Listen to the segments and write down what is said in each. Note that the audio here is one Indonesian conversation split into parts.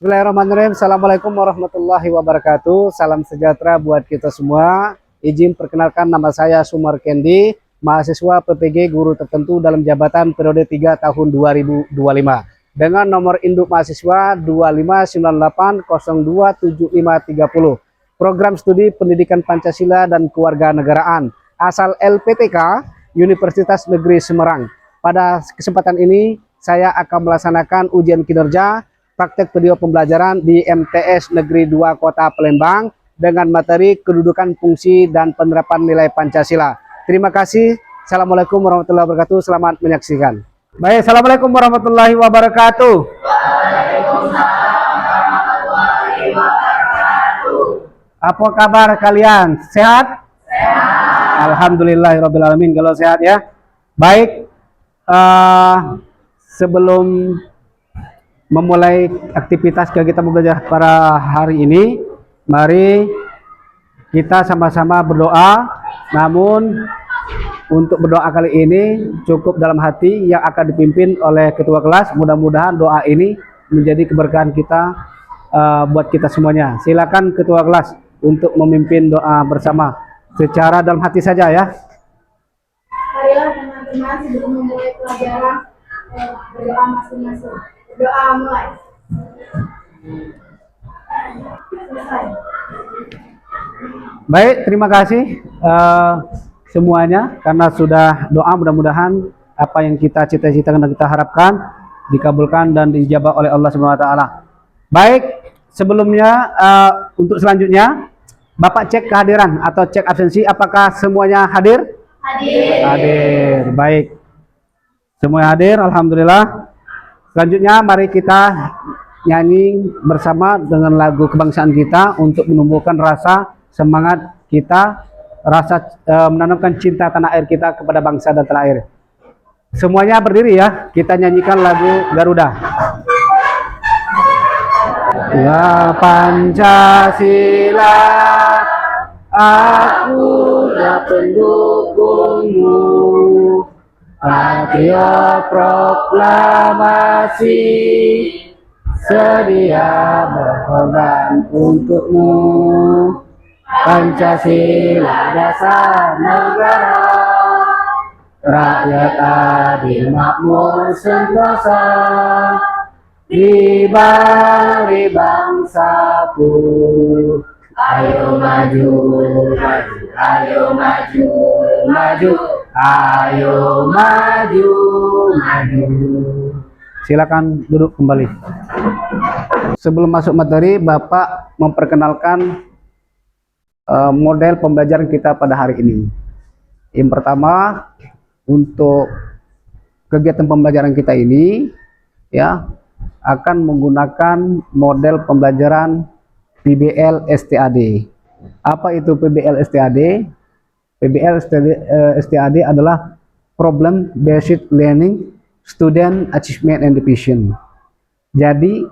Bismillahirrahmanirrahim. Assalamualaikum warahmatullahi wabarakatuh. Salam sejahtera buat kita semua. Izin perkenalkan, nama saya Sumar Kendi, mahasiswa PPG guru tertentu dalam jabatan periode 3 tahun 2025. Dengan nomor induk mahasiswa 2598027530. Program studi Pendidikan Pancasila dan Kewarganegaraan. Asal LPTK, Universitas Negeri Semarang. Pada kesempatan ini, saya akan melaksanakan ujian kinerja praktek video pembelajaran di MTS Negeri 2 Kota Palembang dengan materi kedudukan fungsi dan penerapan nilai Pancasila. Terima kasih. Assalamualaikum warahmatullahi wabarakatuh. Selamat menyaksikan. Baik, Assalamualaikum warahmatullahi wabarakatuh. Waalaikumsalam warahmatullahi wabarakatuh. Apa kabar kalian? Sehat? Sehat. Alhamdulillahirrabbilalamin kalau sehat ya. Baik, sebelum memulai aktivitas kegiatan belajar pada hari ini, mari kita sama-sama berdoa. Namun untuk berdoa kali ini cukup dalam hati yang akan dipimpin oleh ketua kelas. Mudah-mudahan doa ini menjadi keberkahan kita buat kita semuanya. Silakan ketua kelas untuk memimpin doa bersama secara dalam hati saja ya. Marilah teman-teman sebelum memulai pelajaran berdoa masing-masing. Doa mulai. Selesai. Baik, terima kasih semuanya karena sudah doa. Mudah-mudahan apa yang kita cita-citakan dan kita harapkan dikabulkan dan dijabah oleh Allah Subhanahu wa taala. Baik, sebelumnya untuk selanjutnya Bapak cek kehadiran atau cek absensi, apakah semuanya hadir? Hadir. Hadir. Baik. Semuanya hadir, alhamdulillah. Selanjutnya mari kita nyanyi bersama dengan lagu kebangsaan kita untuk menumbuhkan rasa semangat kita, rasa menanamkan cinta tanah air kita kepada bangsa dan tanah air. Semuanya berdiri ya, kita nyanyikan lagu Garuda. Ya Pancasila, aku dah pendukungmu. Patriot proklamasi, sedia berkorban untukmu. Pancasila dasar negara, rakyat adil makmur sentosa, di balik bangsaku. Ayo maju, maju, ayo maju, maju. Ayo maju, maju. Silakan duduk kembali. Sebelum masuk materi, Bapak memperkenalkan model pembelajaran kita pada hari ini. Yang pertama, untuk kegiatan pembelajaran kita ini ya akan menggunakan model pembelajaran PBL STAD. Apa itu PBL STAD? PBL STAD adalah Problem Based Learning, Student Achievement and Division. Jadi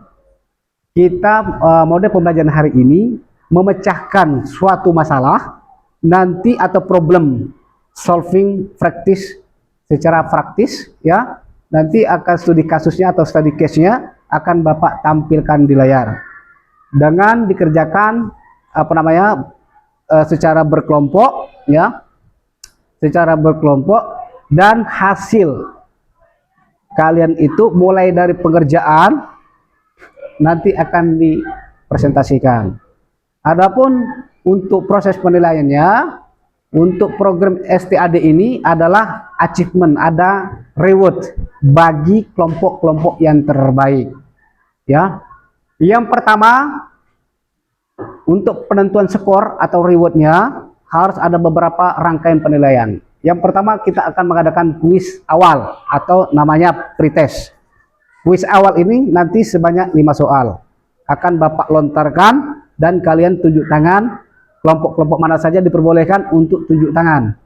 kita model pembelajaran hari ini memecahkan suatu masalah nanti atau problem solving practice secara praktis ya. Nanti akan studi kasusnya atau studi case-nya akan Bapak tampilkan di layar. Dengan dikerjakan secara berkelompok ya, secara berkelompok, dan hasil kalian itu mulai dari pengerjaan nanti akan dipresentasikan. Adapun untuk proses penilaiannya, untuk program STAD ini adalah achievement, ada reward bagi kelompok-kelompok yang terbaik ya. Yang pertama, untuk penentuan skor atau rewardnya harus ada beberapa rangkaian penilaian. Yang pertama, kita akan mengadakan kuis awal atau namanya pretest. Kuis awal ini nanti sebanyak 5 soal. Akan Bapak lontarkan dan kalian tunjuk tangan. Kelompok-kelompok mana saja diperbolehkan untuk tunjuk tangan.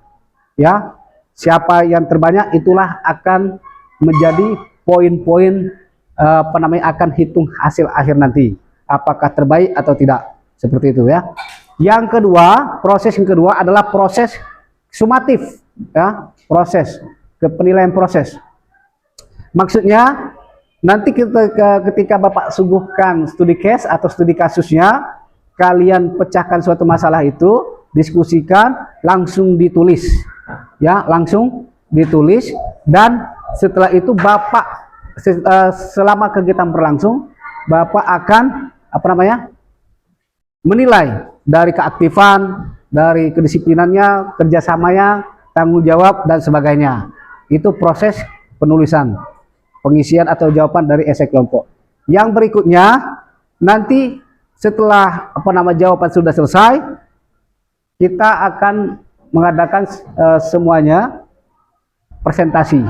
Ya, siapa yang terbanyak itulah akan menjadi poin-poin akan hitung hasil akhir nanti. Apakah terbaik atau tidak. Seperti itu ya. Yang kedua, proses yang kedua adalah proses sumatif ya, proses penilaian proses. Maksudnya Nanti ketika Bapak suguhkan studi case atau studi kasusnya, kalian pecahkan suatu masalah itu, diskusikan, langsung ditulis. Ya, langsung ditulis, dan setelah itu Bapak selama kegiatan berlangsung, Bapak akan menilai dari keaktifan, dari kedisiplinannya, kerjasamanya, tanggung jawab, dan sebagainya. Itu proses penulisan, pengisian atau jawaban dari esai kelompok. Yang berikutnya, nanti setelah jawaban sudah selesai, kita akan mengadakan semuanya presentasi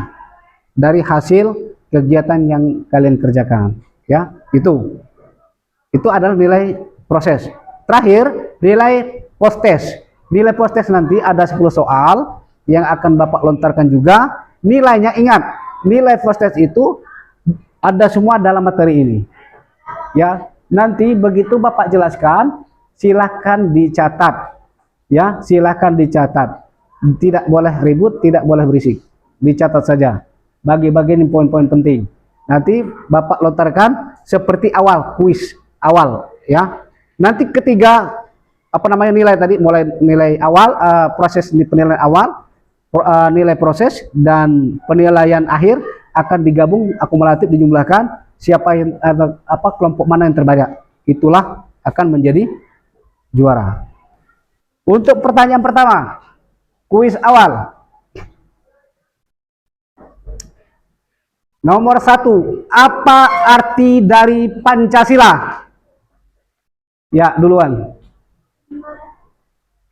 dari hasil kegiatan yang kalian kerjakan. Ya, itu adalah nilai proses. Terakhir, nilai post test. Nilai post test nanti ada 10 soal yang akan Bapak lontarkan juga. Nilainya, ingat, nilai post test itu ada semua dalam materi ini. Ya, nanti begitu Bapak jelaskan, silahkan dicatat. Ya, silahkan dicatat. Tidak boleh ribut, tidak boleh berisik. Dicatat saja. Bagi-bagi poin-poin penting. Nanti Bapak lontarkan seperti awal, kuis awal, ya. Nanti ketiga nilai tadi, mulai nilai awal, proses penilaian awal, nilai proses, dan penilaian akhir akan digabung, akumulatif, dijumlahkan, siapa yang kelompok mana yang terbanyak, itulah akan menjadi juara. Untuk pertanyaan pertama, kuis awal. Nomor 1, apa arti dari Pancasila? Ya, duluan.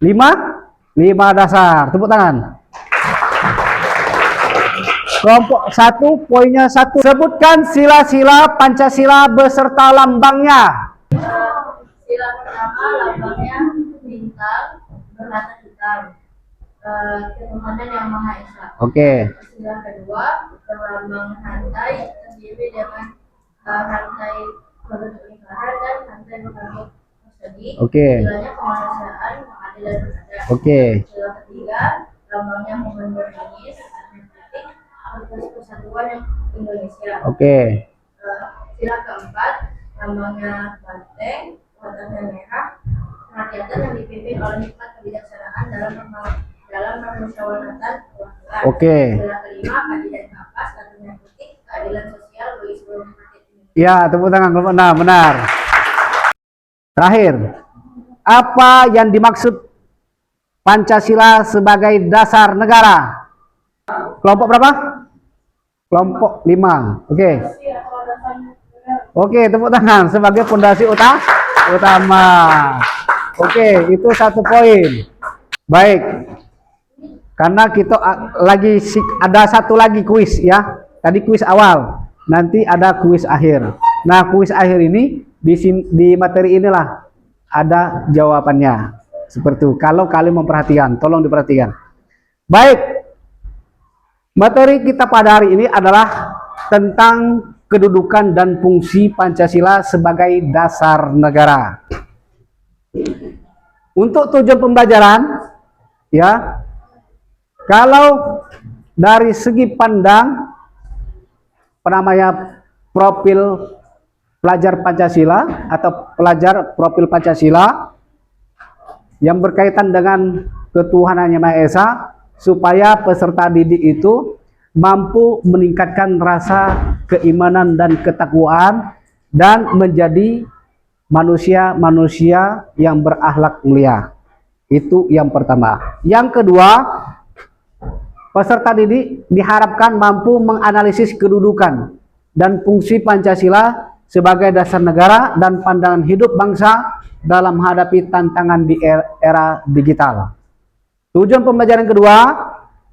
5 dasar. Tepuk tangan. Kelompok 1, poinnya 1. Sebutkan sila-sila Pancasila beserta lambangnya. Sila pertama lambangnya bintang bermata hitam. Ketuhanan yang Maha Esa. Oke. Sila kedua berlambang hantai terdiri dengan hantai berbentuk lingkaran dan hantai berbentuk persegi. Oke. Silanya kemanusiaan, keadilan beradab. Oke. Sila ketiga lambangnya momen berjenis, atletik, persatuan yang Indonesia. Oke. Sila keempat lambangnya banteng, warnanya merah, kerakyatan yang dipimpin oleh hikmat kebijaksanaan dalam permusyawaratan kewargaan. Oke. Sila kelima keadilan kapas, warnanya putih, keadilan sosial bagi seluruh rakyat Indonesia. Ya, tepuk tangan. Benar. Terakhir, apa yang dimaksud Pancasila sebagai dasar negara? Kelompok berapa? Kelompok 5. Oke. Oke, tepuk tangan sebagai fondasi utama. Oke, itu 1 poin. Baik. Karena kita ada 1 lagi kuis, ya. Tadi kuis awal, nanti ada kuis akhir. Nah, kuis akhir ini di materi inilah ada jawabannya. Seperti itu. Kalau kalian memperhatikan, tolong diperhatikan. Baik. Materi kita pada hari ini adalah tentang kedudukan dan fungsi Pancasila sebagai dasar negara. Untuk tujuan pembelajaran, ya, kalau dari segi pandang profil pelajar Pancasila atau pelajar profil Pancasila yang berkaitan dengan ketuhanan Yang Maha Esa, supaya peserta didik itu mampu meningkatkan rasa keimanan dan ketakwaan dan menjadi manusia-manusia yang berakhlak mulia. Itu yang pertama. Yang kedua, peserta didik diharapkan mampu menganalisis kedudukan dan fungsi Pancasila sebagai dasar negara dan pandangan hidup bangsa dalam menghadapi tantangan di era digital. Tujuan pembelajaran kedua,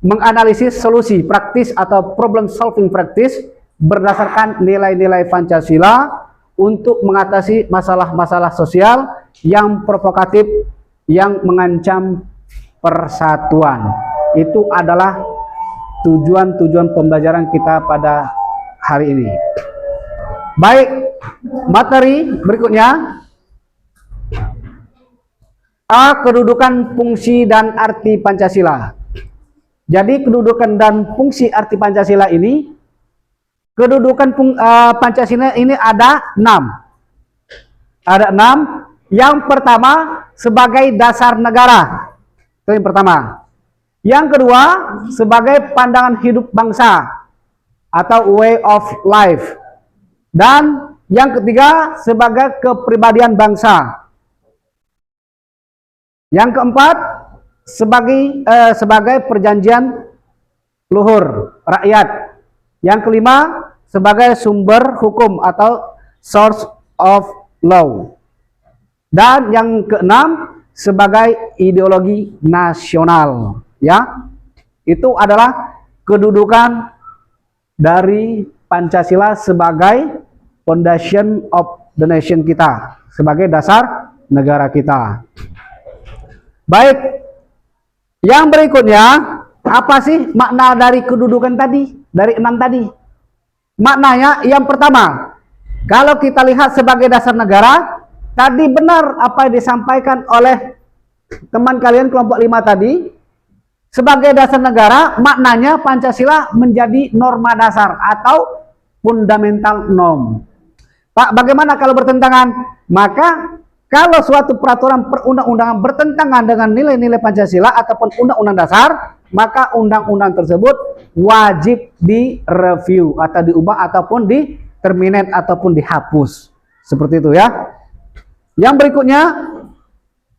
menganalisis solusi praktis atau problem solving praktis berdasarkan nilai-nilai Pancasila untuk mengatasi masalah-masalah sosial yang provokatif yang mengancam persatuan. Itu adalah tujuan-tujuan pembelajaran kita pada hari ini. Baik, materi berikutnya. A. Kedudukan, fungsi, dan arti Pancasila. Jadi kedudukan dan fungsi arti Pancasila ini kedudukan Pancasila ini ada 6. Ada 6. Yang pertama sebagai dasar negara. Itu yang pertama. Yang kedua sebagai pandangan hidup bangsa atau way of life. Dan yang ketiga sebagai kepribadian bangsa. Yang keempat sebagai perjanjian luhur rakyat. Yang kelima sebagai sumber hukum atau source of law. Dan yang keenam sebagai ideologi nasional, ya. Itu adalah kedudukan dari Pancasila sebagai foundation of the nation kita, sebagai dasar negara kita. Baik, yang berikutnya, apa sih makna dari kedudukan tadi, dari 6 tadi? Maknanya yang pertama, kalau kita lihat sebagai dasar negara, tadi benar apa yang disampaikan oleh teman kalian kelompok 5 tadi. Sebagai dasar negara, maknanya Pancasila menjadi norma dasar atau fundamental norm. Pak, bagaimana kalau bertentangan? Maka kalau suatu peraturan perundang-undangan bertentangan dengan nilai-nilai Pancasila ataupun undang-undang dasar, maka undang-undang tersebut wajib direview atau diubah ataupun di-terminate ataupun dihapus. Seperti itu ya. Yang berikutnya,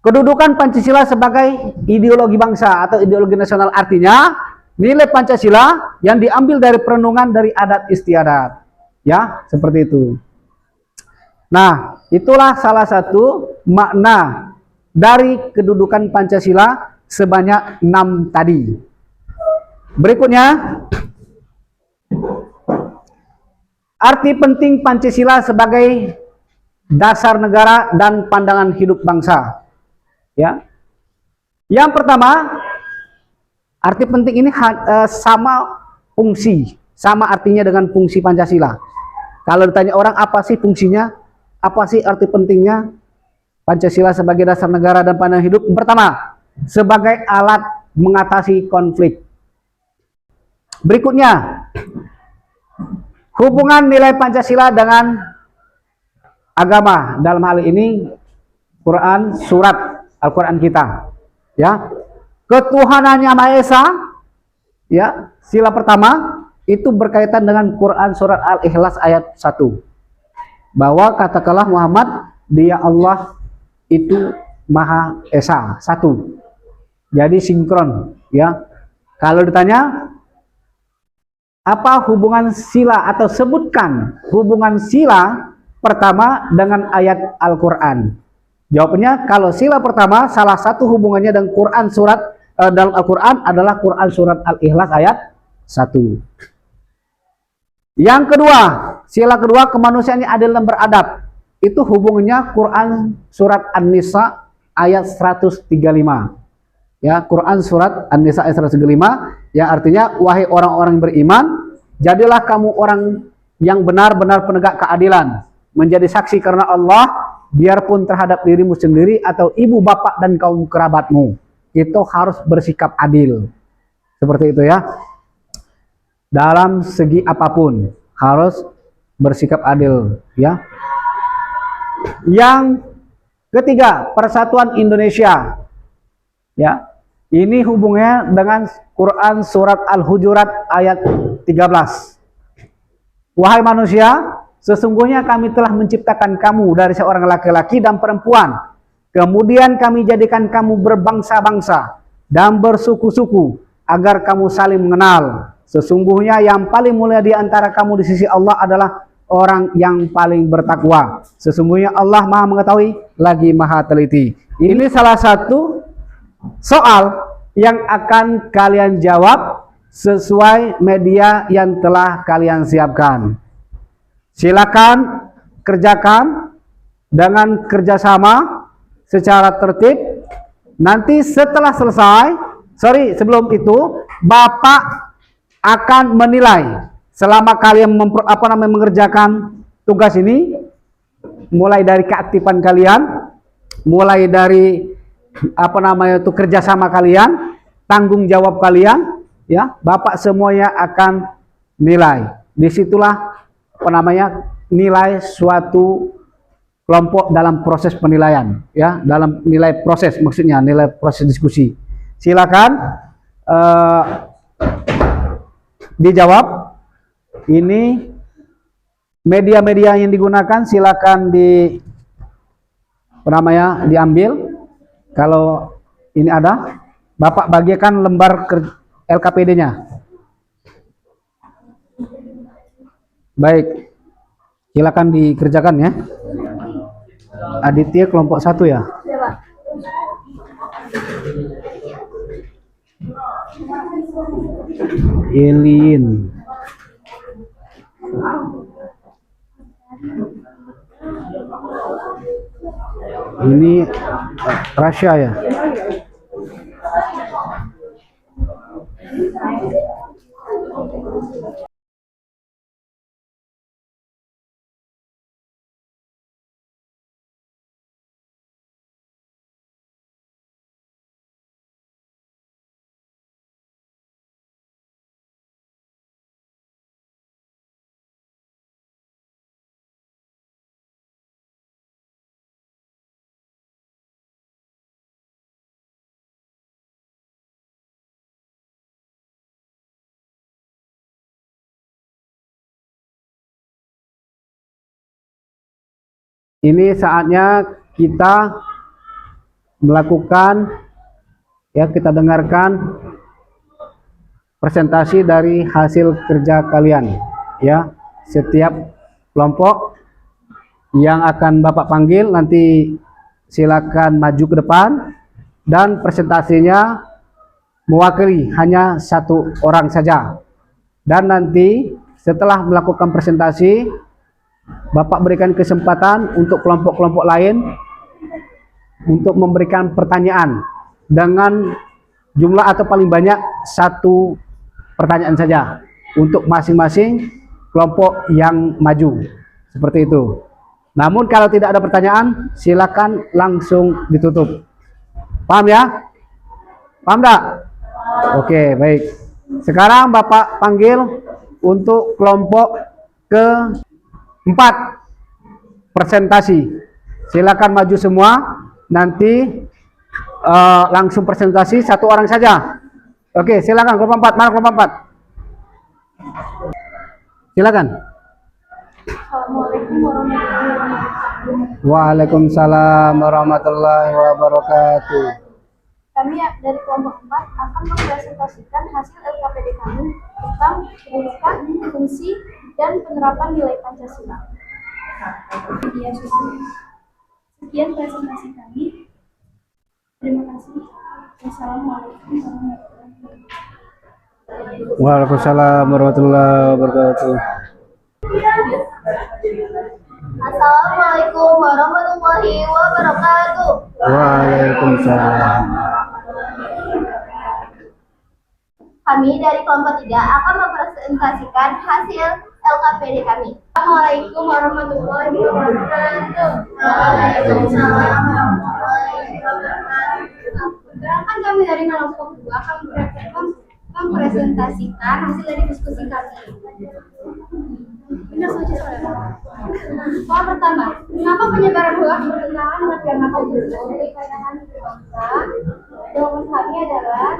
kedudukan Pancasila sebagai ideologi bangsa atau ideologi nasional, artinya nilai Pancasila yang diambil dari perenungan dari adat istiadat. Ya, seperti itu. Nah, itulah salah satu makna dari kedudukan Pancasila sebanyak 6 tadi. Berikutnya, arti penting Pancasila sebagai dasar negara dan pandangan hidup bangsa. Ya. Yang pertama, arti penting ini sama fungsi, sama artinya dengan fungsi Pancasila. Kalau ditanya orang apa sih fungsinya, apa sih arti pentingnya Pancasila sebagai dasar negara dan pandangan hidup? Yang pertama, sebagai alat mengatasi konflik. Berikutnya, hubungan nilai Pancasila dengan agama, dalam hal ini Quran, surat Al-Quran kita, ya. Ketuhanannya Maha Esa, ya. Sila pertama itu berkaitan dengan Quran surat Al-Ikhlas ayat 1. Bahwa katakanlah Muhammad, dia Allah itu Maha Esa, satu. Jadi sinkron, ya. Kalau ditanya apa hubungan sila atau sebutkan hubungan sila pertama dengan ayat Al-Quran. Jawabannya, kalau sila pertama salah satu hubungannya dengan Quran surat dalam Al-Quran adalah Quran surat Al-Ikhlas ayat 1. Yang kedua, sila kedua kemanusiaan yang adil dan beradab. Itu hubungannya Quran surat An-Nisa ayat 135. Ya, Quran surat An-Nisa ayat 135 yang artinya, wahai orang-orang yang beriman, jadilah kamu orang yang benar-benar penegak keadilan, menjadi saksi karena Allah, biarpun terhadap dirimu sendiri atau ibu bapak dan kaum kerabatmu. Itu harus bersikap adil. Seperti itu ya. Dalam segi apapun harus bersikap adil, ya. Yang ketiga, persatuan Indonesia. Ya. Ini hubungannya dengan Quran surat Al-Hujurat ayat 13. Wahai manusia, sesungguhnya kami telah menciptakan kamu dari seorang laki-laki dan perempuan. Kemudian kami jadikan kamu berbangsa-bangsa dan bersuku-suku agar kamu saling mengenal. Sesungguhnya yang paling mulia di antara kamu di sisi Allah adalah orang yang paling bertakwa. Sesungguhnya Allah Maha mengetahui lagi Maha teliti. Ini salah satu soal yang akan kalian jawab sesuai media yang telah kalian siapkan. Silakan kerjakan dengan kerjasama secara tertib. Nanti setelah selesai, sebelum itu Bapak akan menilai selama kalian mengerjakan tugas ini, mulai dari keaktifan kalian, mulai dari kerjasama kalian, tanggung jawab kalian, ya. Bapak semuanya akan nilai. disitulah apa namanya nilai suatu kelompok dalam proses penilaian, ya, dalam nilai proses, maksudnya nilai proses diskusi. Silakan dijawab. Ini media-media yang digunakan silakan diambil. Kalau ini ada, Bapak bagikan lembar LKPD-nya. Baik, silakan dikerjakan ya. Aditya kelompok 1 ya. Elin. Ini Rasya ya. Ini saatnya kita melakukan, ya, kita dengarkan presentasi dari hasil kerja kalian, ya. Setiap kelompok yang akan Bapak panggil nanti silakan maju ke depan dan presentasinya mewakili hanya 1 orang saja. Dan nanti setelah melakukan presentasi, Bapak berikan kesempatan untuk kelompok-kelompok lain untuk memberikan pertanyaan dengan jumlah atau paling banyak 1 pertanyaan saja untuk masing-masing kelompok yang maju. Seperti itu. Namun kalau tidak ada pertanyaan, silakan langsung ditutup. Paham ya? Paham enggak? Oke, baik. Sekarang Bapak panggil untuk kelompok ke-4 presentasi. Silakan maju semua. Nanti langsung presentasi 1 orang saja. Oke, silakan kelompok 4. Mana kelompok 4? Silakan. Assalamualaikum warahmatullahi wabarakatuh. Waalaikumsalam warahmatullahi wabarakatuh. Kami dari kelompok 4 akan mempresentasikan hasil LKPD kami tentang pendidikan, fungsi, dan penerapan nilai Pancasila. Sekian presentasi kami. Terima kasih. Wassalamualaikum warahmatullahi wabarakatuh. Waalaikumsalam warahmatullahi wabarakatuh. Assalamualaikum warahmatullahi wabarakatuh. Waalaikumsalam. Kami dari kelompok 3 akan mempresentasikan hasil LKPD kami. Assalamualaikum warahmatullahi wabarakatuh. Waalaikumsalam warahmatullahi wabarakatuh. Perkenalkan, kami dari kelompok 2 akan mempresentasikan hasil dari diskusi kami. Soal pertama, mengapa penyebaran hoaks bertentangan dengan dharma Pancasila dari kalangan bangsa? Jawaban kami adalah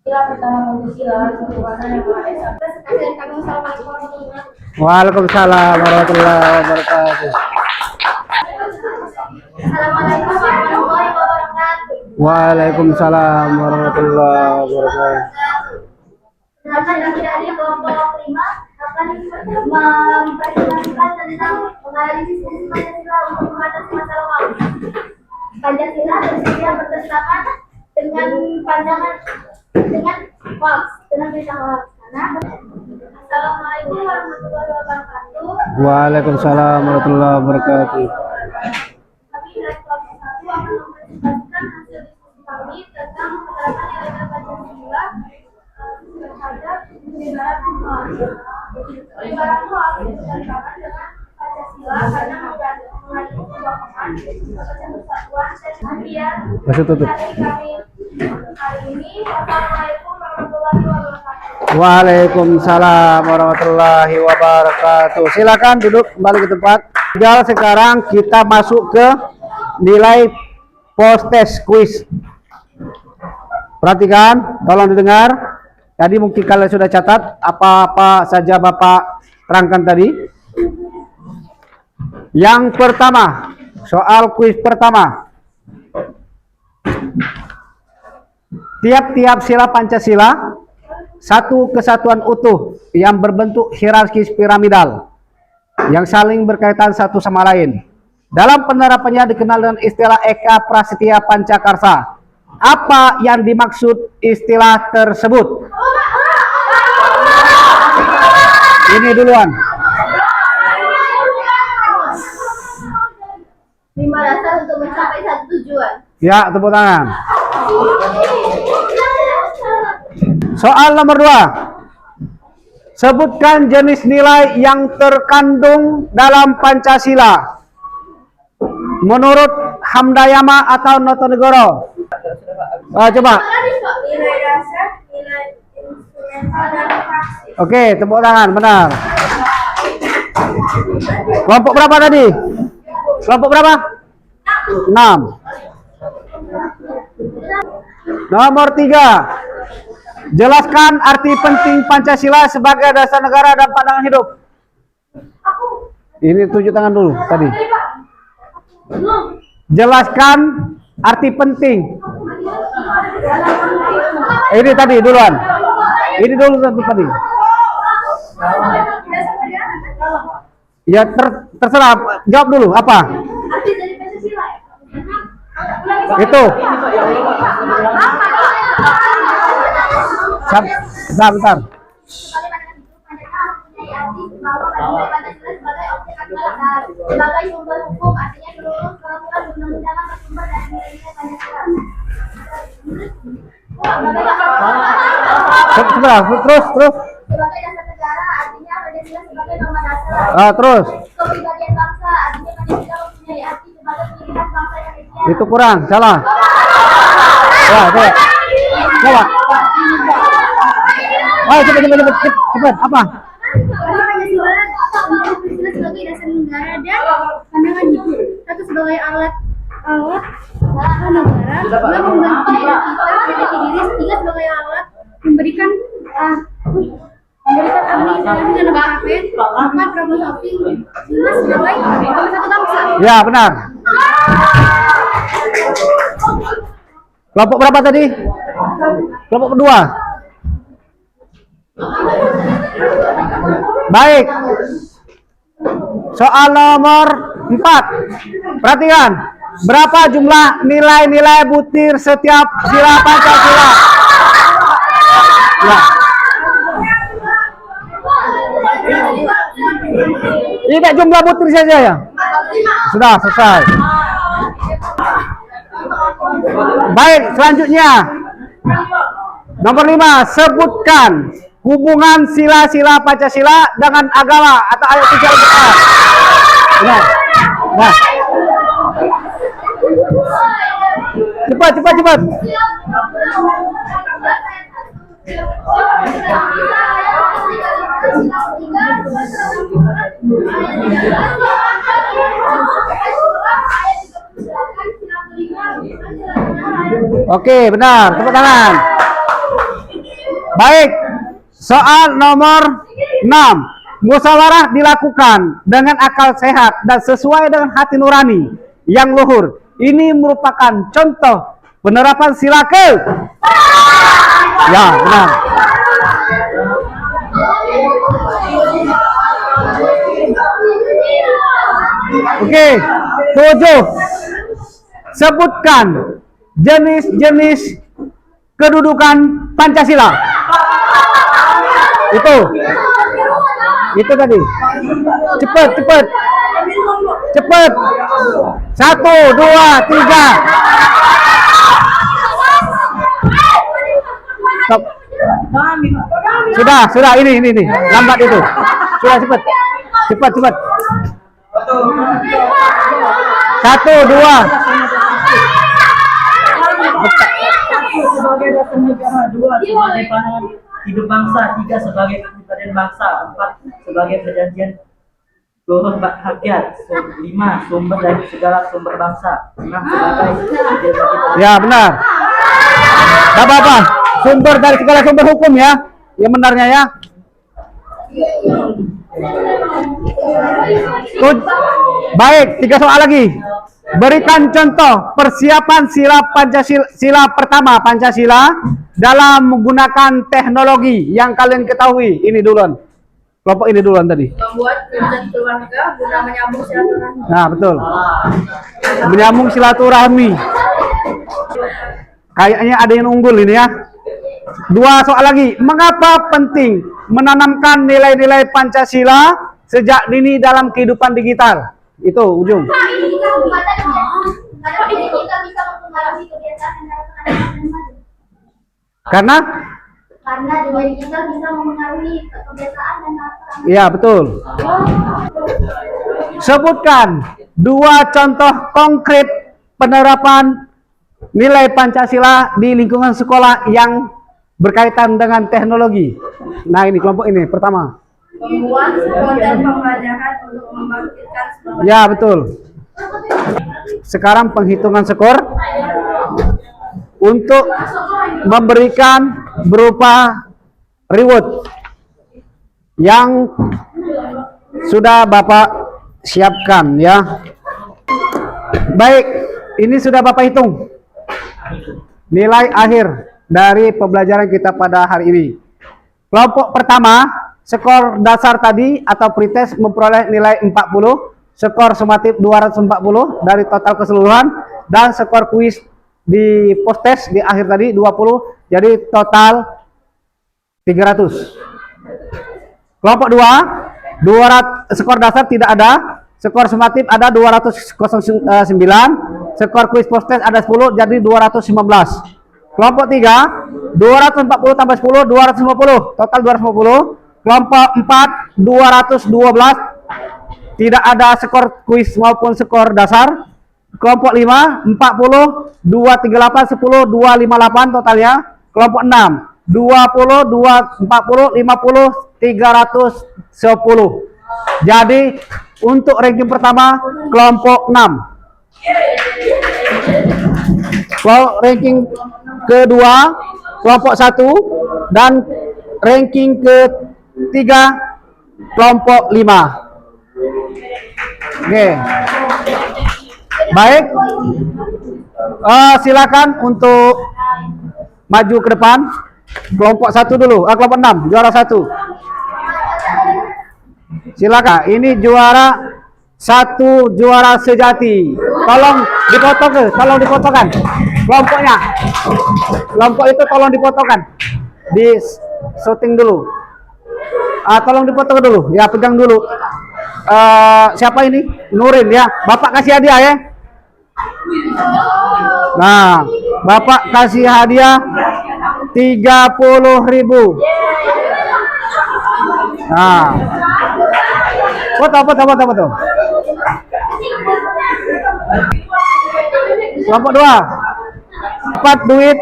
Pancasila pertama Pancasila sempurna yang Maha Esa. Presentasi dari kami. Wassalamualaikum warahmatullahi wabarakatuh. Waalaikumsalam warahmatullahi wabarakatuh. Assalamualaikum warahmatullahi wabarakatuh. Waalaikumsalam warahmatullahi wabarakatuh. Kami dari kelompok 5 akan mempresentasikan tentang menganalisis fungsi Pancasila untuk mengatasi masalah hoaks. Pancasila bersedia bertentangan dengan hoaks, dengan berita hoaks. Assalamualaikum warahmatullahi wabarakatuh. Waalaikumsalam warahmatullahi wabarakatuh. Kami dari kelompok 1 akan mempresentasikan hasil diskusi kami tentang penerapan nilai Pancasila terhadap penyebaran hoaks. Penyebaran hoaks bertentangan dengan Pancasila karena mengandung kebohongan, persatuan dan kemudian Masih tutup. kami hari ini. Wassalamualaikum Waalaikumsalam warahmatullahi wabarakatuh. Silakan duduk kembali ke tempat. Tinggal sekarang kita masuk ke nilai post test quiz. Perhatikan, tolong didengar. Tadi mungkin kalian sudah catat apa-apa saja Bapak terangkan tadi. Yang pertama, soal quiz pertama. Tiap-tiap sila Pancasila satu kesatuan utuh yang berbentuk hierarkis piramidal yang saling berkaitan satu sama lain. Dalam penerapannya dikenal dengan istilah Eka Prasetya Pancakarsa. Apa yang dimaksud istilah tersebut? Ini duluan. 5 dasar untuk mencapai satu tujuan. Ya, tepuk tangan. Soal nomor 2. Sebutkan jenis nilai yang terkandung dalam Pancasila menurut Hamdayama atau Notonegoro. Coba. Nilai dasar, nilai instrumental, dan praksi. Oke, tepuk tangan, benar. Kelompok berapa tadi? Kelompok berapa? 6. Nomor 3. Jelaskan arti penting Pancasila sebagai dasar negara dan pandangan hidup. Ini tunjuk tangan dulu tadi. Jelaskan arti penting. Ini tadi duluan. Ini dulu tadi. Ya terserah. Jawab dulu apa? Arti dari Pancasila. Itu. Bentar. Sebagai sumber hukum, artinya seluruh peraturan undang-undangan bersumber dari nilai-nilai Pancasila. Terus. Sebagai dasar negara, artinya Pancasila sebagai norma dasar. Terus. Kepribadian bangsa, artinya Pancasila mempunyai arti sebagai ciri khas bangsa Indonesia. Itu kurang, salah. Coba. Ayo cepat. Apa? Pancasila sebagai dasar negara dan pandangan hidup. Satu sebagai alat negara, dua membantu kita memperbaiki diri, tiga sebagai alat memberikan arti dalam negara KP, empat filosofi, lima sebagai satu bangsa. Ya benar. Kelompok berapa tadi? Kelompok kedua. Baik. Soal nomor 4. Perhatikan. Berapa jumlah nilai-nilai butir setiap sila Pancasila? Ya. Ini jumlah butir saja ya. Sudah selesai. Baik, selanjutnya. Nomor 5, sebutkan hubungan sila-sila Pancasila dengan agama atau ayat 3 Al-Quran. Nah. Cepat. Oke, benar. Tepuk tangan. Baik. Soal nomor 6. Musyawarah dilakukan dengan akal sehat dan sesuai dengan hati nurani yang luhur. Ini merupakan contoh penerapan sila ke. Ya, benar. Oke, 7. Sebutkan jenis-jenis kedudukan Pancasila. Itu tadi. Cepat. 1, 2, 3. Stop. Sudah. Ini. Lambat itu. Sudah cepat. 1, 2. sebagai dasar negara, 2 sebagai pandangan hidup bangsa, 3 sebagai kepribadian bangsa, 4 sebagai perjanjian seluruh rakyat, 5 sumber dari segala sumber bangsa, 6 sebagai ideologi. Ya, benar. Gak apa-apa. Sumber dari segala sumber hukum ya. Yang benarnya ya. Baik, 3 soal lagi. Berikan contoh persiapan sila Pancasila, sila pertama Pancasila dalam menggunakan teknologi yang kalian ketahui. Ini duluan. Kelompok ini duluan tadi. Membuat kerja keluarga guna menyambung silaturahmi. Nah, betul. Menyambung silaturahmi. Kayaknya ada yang unggul ini ya. 2 soal lagi. Mengapa penting menanamkan nilai-nilai Pancasila sejak dini dalam kehidupan digital? Itu ujung. Karena dunia digital bisa mempengaruhi kebiasaan dan karakter. iya, betul. Sebutkan 2 contoh konkret penerapan nilai Pancasila di lingkungan sekolah yang berkaitan dengan teknologi. Nah, ini kelompok ini pertama. Membuat konten pembelajaran untuk membangkitkan semangat. Ya, betul. Sekarang penghitungan skor untuk memberikan berupa reward yang sudah Bapak siapkan ya. Baik, ini sudah Bapak hitung nilai akhir dari pembelajaran kita pada hari ini. Kelompok pertama, skor dasar tadi atau pretest memperoleh nilai 40, skor sumatif 240 dari total keseluruhan, dan skor kuis di post test di akhir tadi 20, jadi total 300. Kelompok 2, skor dasar tidak ada, skor sumatif ada 209, skor kuis post test ada 10, jadi 215. Kelompok 3, 240 tambah 10, 250, total 250. Kelompok 4, 212, tidak ada skor kuis maupun skor dasar. Kelompok 5, 40, 238, 10, 258 totalnya. Kelompok 6, 20, 240, 50, 310. Jadi untuk ranking pertama kelompok 6. Kalau ranking kedua kelompok 1 dan ranking ketiga kelompok 5. Oke. Baik. Silakan untuk maju ke depan. Kelompok 1 dulu. Kelompok 6, juara 1. Silakan. Ini juara 1, juara sejati. Tolong dipotongkan kelompoknya. Kelompok itu tolong dipotongkan. Di syuting dulu. Tolong dipotong dulu. Ya, pegang dulu. Siapa ini? Nurin ya. Bapak kasih hadiah ya. Nah, Bapak kasih hadiah 30.000. Nah. Foto. Kelompok 2 dapat duit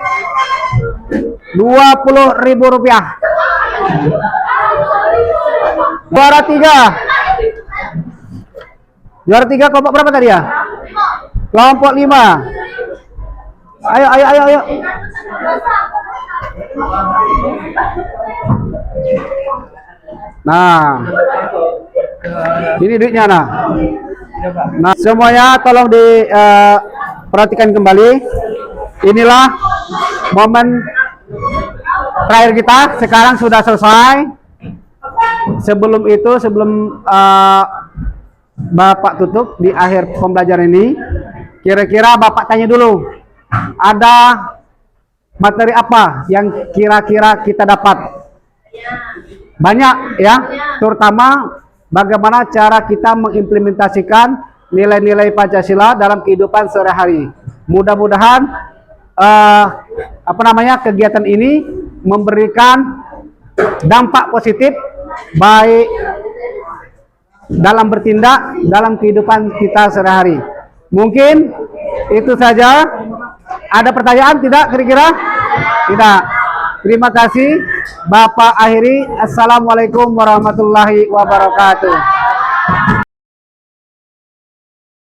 20.000 rupiah. Juara 3 kelompok berapa tadi ya? Kelompok 5. Ayo. Nah, ini duitnya nah. Nah, semuanya tolong diperhatikan kembali. Inilah momen terakhir kita. Sekarang sudah selesai. Sebelum Bapak tutup di akhir pembelajaran ini, kira-kira Bapak tanya dulu, ada materi apa yang kira-kira kita dapat? Banyak ya, terutama bagaimana cara kita mengimplementasikan nilai-nilai Pancasila dalam kehidupan sehari-hari. Mudah-mudahan kegiatan ini memberikan dampak positif baik dalam bertindak dalam kehidupan kita sehari-hari. Mungkin itu saja. Ada pertanyaan tidak kira-kira? Tidak. Terima kasih. Bapak akhiri. Assalamualaikum warahmatullahi wabarakatuh.